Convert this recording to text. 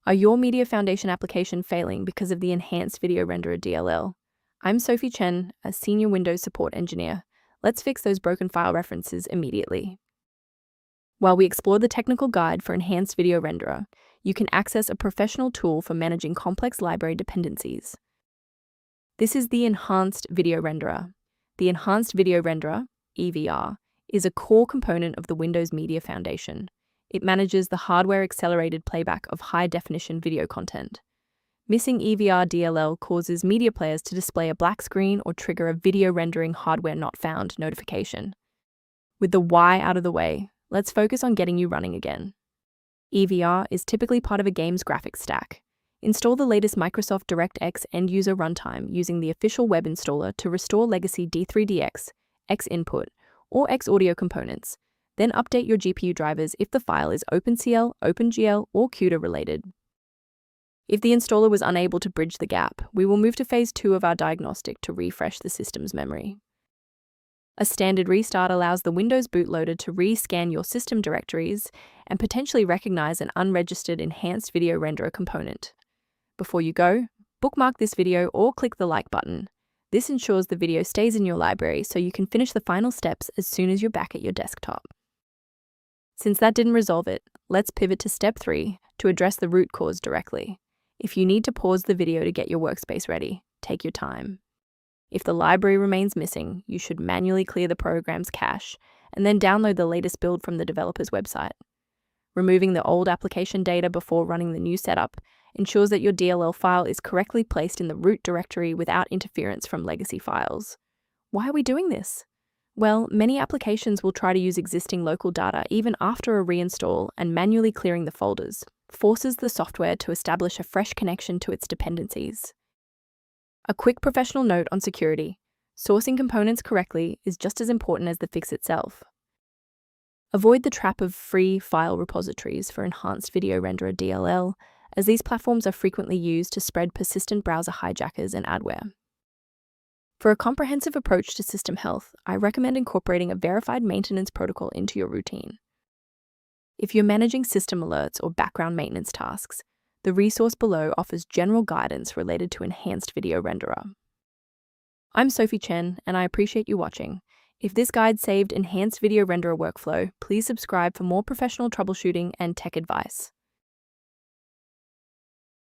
Are your Media Foundation application failing because of the Enhanced Video Renderer DLL? I'm Sophie Chen, a Senior Windows Support Engineer. Let's fix those broken file references immediately. While we explore the technical guide for Enhanced Video Renderer, you can access a professional tool for managing complex library dependencies. This is the Enhanced Video Renderer. The Enhanced Video Renderer, EVR, is a core component of the Windows Media Foundation. It manages the hardware-accelerated playback of high-definition video content. Missing Evr.dll causes media players to display a black screen or trigger a video rendering hardware not found notification. With the why out of the way, let's focus on getting you running again. EVR is typically part of a game's graphics stack. Install the latest Microsoft DirectX end-user runtime using the official web installer to restore legacy D3DX, X-input, or X-audio components. Then update your GPU drivers if the file is OpenCL, OpenGL, or CUDA related. If the installer was unable to bridge the gap, we will move to phase 2 of our diagnostic to refresh the system's memory. A standard restart allows the Windows bootloader to re-scan your system directories and potentially recognize an unregistered Enhanced Video Renderer component. Before you go, bookmark this video or click the like button. This ensures the video stays in your library so you can finish the final steps as soon as you're back at your desktop. Since that didn't resolve it, let's pivot to step 3 to address the root cause directly. If you need to pause the video to get your workspace ready, take your time. If the library remains missing, you should manually clear the program's cache and then download the latest build from the developer's website. Removing the old application data before running the new setup ensures that your DLL file is correctly placed in the root directory without interference from legacy files. Why are we doing this? Well, many applications will try to use existing local data even after a reinstall, and manually clearing the folders forces the software to establish a fresh connection to its dependencies. A quick professional note on security: sourcing components correctly is just as important as the fix itself. Avoid the trap of free file repositories for Enhanced Video Renderer DLL, as these platforms are frequently used to spread persistent browser hijackers and adware. For a comprehensive approach to system health, I recommend incorporating a verified maintenance protocol into your routine. If you're managing system alerts or background maintenance tasks, the resource below offers general guidance related to Enhanced Video Renderer. I'm Sophie Chen, and I appreciate you watching. If this guide saved Enhanced Video Renderer workflow, please subscribe for more professional troubleshooting and tech advice.